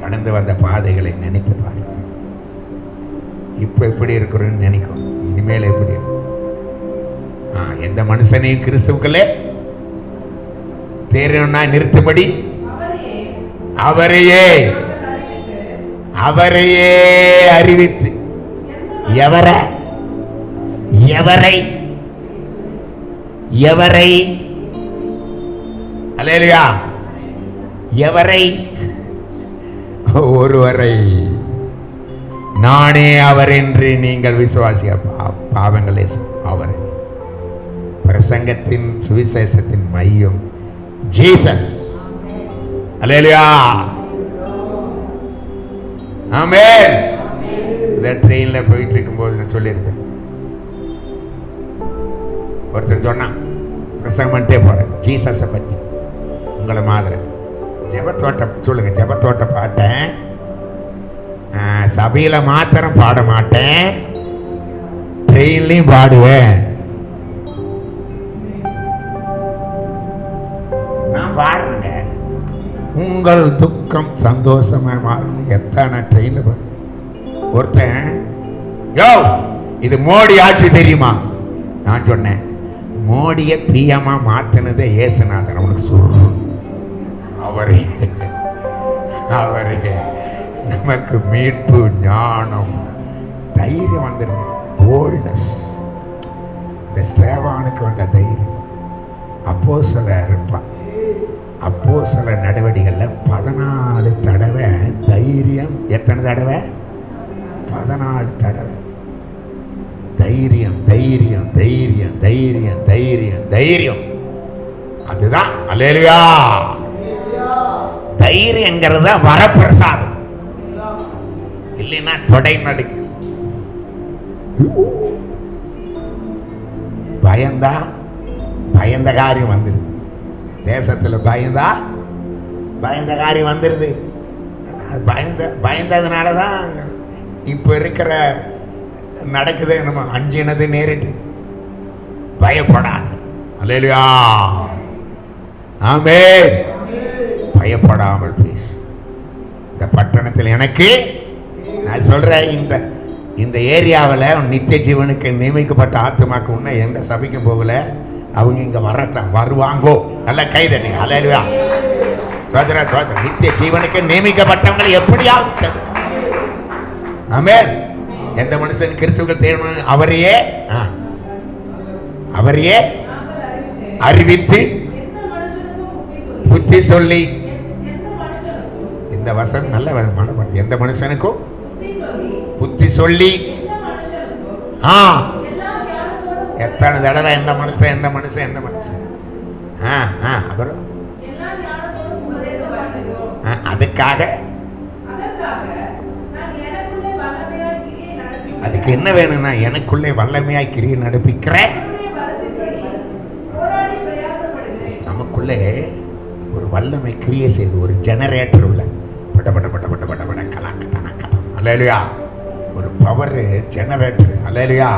கடந்து வந்த பாதைகளை நினைத்து பாருங்க. இப்போ எப்படி இருக்கிறோன்னு நினைக்கும், இனிமேல் எப்படி இருக்கும். எந்த மனுஷனையும் கிறிஸ்துவுக்குள்ளே தேறினா நிறுத்தும்படி அவரையே அறிவித்து, எவரை அல்லேலூயா, எவரை, ஒருவரை, நானே அவர் என்று நீங்கள் விசுவாசிய பாவங்களே அவரை. பிரசங்கத்தின் சுவிசேஷத்தின் மையம் ஜீசஸ். அல்லேலூயா. ஆமென். இந்த ட்ரெயின்ல போயிட்டு இருக்கும்போது நான் சொல்லியிருக்கேன், ஒருத்தர் சொன்னான், பிரசங்கம் பண்ணிட்டே போறேன் ஜீசஸை பத்தி, உங்களை மாதிரி ஜெபத்தோட்ட சொல்லுங்க, ஜெபத்தோட்ட பாட்டேன், சபையில மாத்திரம் பாட மாட்டேன், ட்ரெயின்லையும் பாடுவேன். நான் பாடுறேங்க, உங்கள் துக்கம் சந்தோஷமா மாறணும். எத்தனை ட்ரெயின்ல பாடு. ஒருத்தன், யோ இது மோடி ஆட்சி தெரியுமா? நான் சொன்னேன், மோடிய பிரியமா மாத்தினதே ஏசுநாதன். அவனுக்கு சொல்லு, அவரே நமக்கு மீட்பு, ஞானம், தைரியம் வந்துடும். போல்ட்னஸ், இந்த சேவானுக்கு வந்த தைரியம். அப்போஸ்தலர் இருப்பான், அப்போஸ்தலர் நடவடிக்கைகளில் 14 தடவை தைரியம். எத்தனை தடவை? 14 தடவை தைரியம், தைரியம், தைரியம், தைரியம், தைரியம், தைரியம். அதுதான் அல்லேலூயா. தைரியங்கிறத வரப்பிரசாதம், இல்லைன்னா தொடை நடுக்கு. பயந்த காரியம் வந்துருது தேசத்துல. பயந்த காரியம் வந்துருது. பயந்ததுனாலதான் இப்ப இருக்கிற நடக்குது. நம்ம அஞ்சினது நேரிட்டு பயப்படாது. அல்லேலூயா. ஆமென். பயப்படாமல் பேசு. இந்த பட்டணத்தில் எனக்கு நான் சொல்றேன், இந்த ஏரியாவில் நித்திய ஜீவனுக்கு நியமிக்கப்பட்ட ஆத்துமாக்கு உன்ன எந்த சபைக்கும் போகல. அவங்க இங்க வருவாங்கோ. நல்ல கைதட்டி. அல்லேலூயா. சோதர நித்திய ஜீவனுக்கு நியமிக்கப்பட்டவங்களை எப்படியாவது. ஆமென். எந்த மனுஷன் கிறிஸ்துவுக்குள் தேவன் அவரையே அறிவித்து புத்தி சொல்லி. இந்த வசனம் நல்ல மனப்பாடம். எந்த மனுஷனுக்கும் புத்தி சொல்லி. எத்தனை தடவை எந்த மனுஷன் அப்புறம் அதுக்காக அதுக்கு என்ன வேணும்னா, எனக்குள்ளே வல்லமையாய் கிரியை நடப்பிக்கிறேன். நமக்குள்ளே ஒரு வல்லமை கிரியை செய்து, ஒரு ஜெனரேட்டர் உள்ள பட்ட பட்ட பட்ட பட்ட பட்ட பட்ட கலாக்கத்தான கதம். அல்லேலூயா. ஒரு பவர் ஜெனரேட்டர். அல்லேலூயா.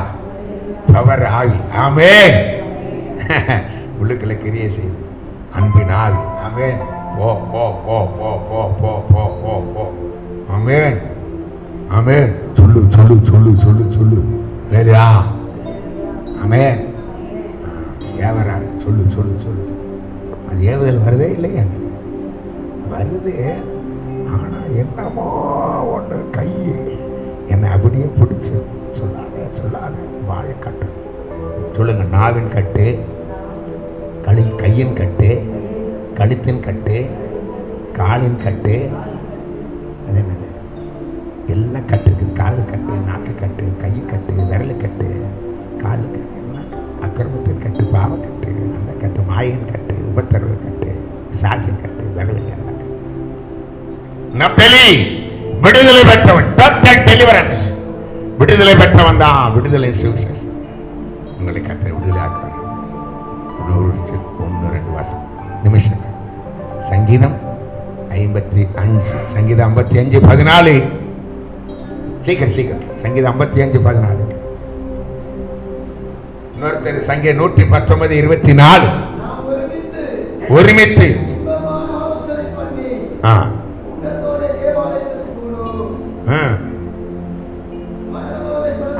பவர் ஆவி. ஆமென். உள்ளுக்குள்ள கிரியை செய்து அன்பின் ஆவி. ஆமென். போ போ போ போ போ போ போ போ போ. ஆமென் ஆமென். சொல்லு சொல்லு சொல்லு சொல்லு சொல்லு. இல்லையா? ஆமென். ஏவரா சொல்லு சொல்லு சொல்லு. அது ஏவுதல் வருதே இல்லையா? வருது. ஆனால் என்னமோ ஒன்று கை என்னை அப்படியே பிடிச்சி சொல்லாத சொல்லாத வாயை கட்டு. சொல்லுங்க. நாவின் கட்டு, கையின் கட்டு, கழுத்தின் கட்டு, காலின் கட்டு, அது என்னது எல்லாம் கட்டு இருக்குது. காது கட்டு, நாக்கு கட்டு, கை கட்டு, விரல் கட்டு, காலு கட்டு, எல்லாம் அக்கிரமத்தின் கட்டு, பாவக்கட்டு, அந்த கட்டு, மாயின் கட்டு, உபத்திரவு கட்டு, சாசின் கட்டு, விரல் எல்லாம் கட்டு. நப்தலி விடுதலை பெற்றவன், டோட்டல் டெலிவரன்ஸ். விடுதலை பெற்றவன் தான் விடுதலை சுவிசேஷம். உங்களை கர்த்தர் விடுதலை ஆக்குவார். 1-2 வருஷம் நிமிஷம். சங்கீதம் 55, சங்கீதம் 55:14. சீக்கிரம் சீக்கிரம். சங்கீதம் 55:14. இன்னொருத்தர் சங்கீதம் 119:24. ஒருமித்து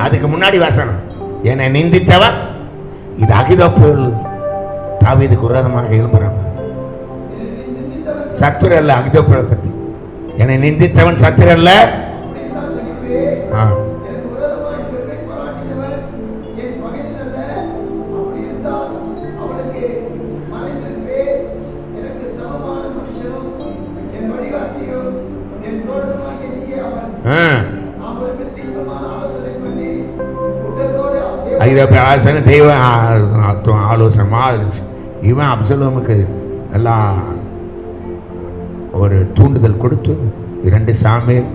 அதுக்கு முன்னாடி வசனம். என்னை நிந்தித்தவன், இது அகிதோப்பேல் தாவீதுக்கு விரோதமாக எழும்புறான். சத்துரு அல்ல, அகிதோப்பேலை பத்தி. என்னை நிந்தித்தவன் சத்துரு அல்ல. ஆலோசனை தெய்வ ஆலோசனை. இவன் அப்சலோமுக்கு எல்லாம் ஒரு தூண்டுதல் கொடுத்து 2 சாமுவேல்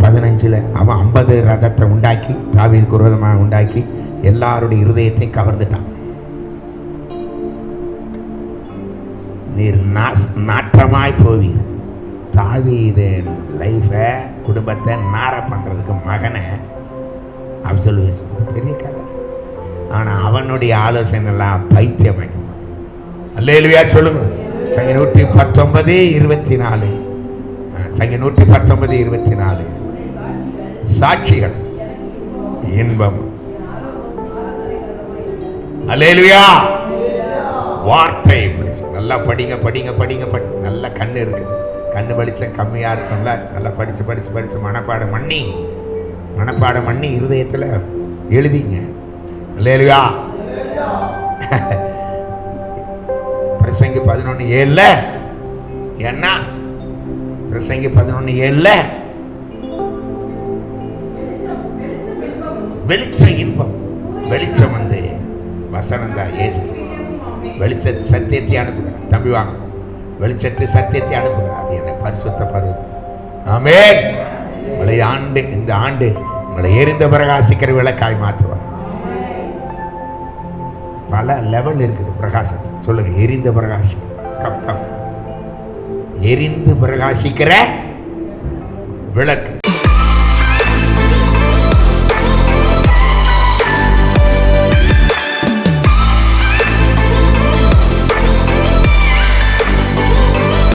15 அவன் 50 ரதத்தை உண்டாக்கி தாவீதுக்கு விரோதமாக உண்டாக்கி எல்லாருடைய இருதயத்தையும் கவர்ந்துட்டான். நீர் நாற்றமாய் போவீர். தாவீதின் லைஃபை, குடும்பத்தை நார பண்ணுறதுக்கு மகனை அப்சலோம் பெரிய கதை. ஆனால் அவனுடைய ஆலோசனை எல்லாம் பைத்தியமாக்கி. அல்லேலூயா சொல்லுங்க. சங்கீதம் 119:24. சங்கீதம் 119:24. சாட்சிகள் இன்பம். அல்லேலூயா. வார்த்தை நல்லா படிங்க படிங்க படிங்க படி. நல்ல கண்ணு இருக்குது. கண்ணு வெளிச்சம் கம்மியாக இருக்கும்ல. நல்லா படித்து படித்து படித்து மனப்பாடம் பண்ணி இருதயத்தில் எழுதிங்க. அல்லேலூயா. பிரசங்கி 11:7. என்ன பிரசங்கி 11:7? வெளிச்ச இன்பம். வெளிச்சம் வந்து வசனம் தான். ஏசு வெளிச்ச சத்தியத்தை அனுப்புகிறார். தம்பி வாங்க. வெளிச்சத்தை சத்தியத்தை அனுப்புகிறார். அது என்னை பரிசுத்த பருவம். ஆமென். உங்களை இந்த ஆண்டு உங்களை எரிந்த பிரகாசிக்கிற விளக்காய் மாற்றுவார். பல லெவல் இருக்குது பிரகாசத்தை. சொல்லுங்க. எரிந்த பிரகாசம். Come come. எரிந்து பிரகாசிக்கிற விளக்கு.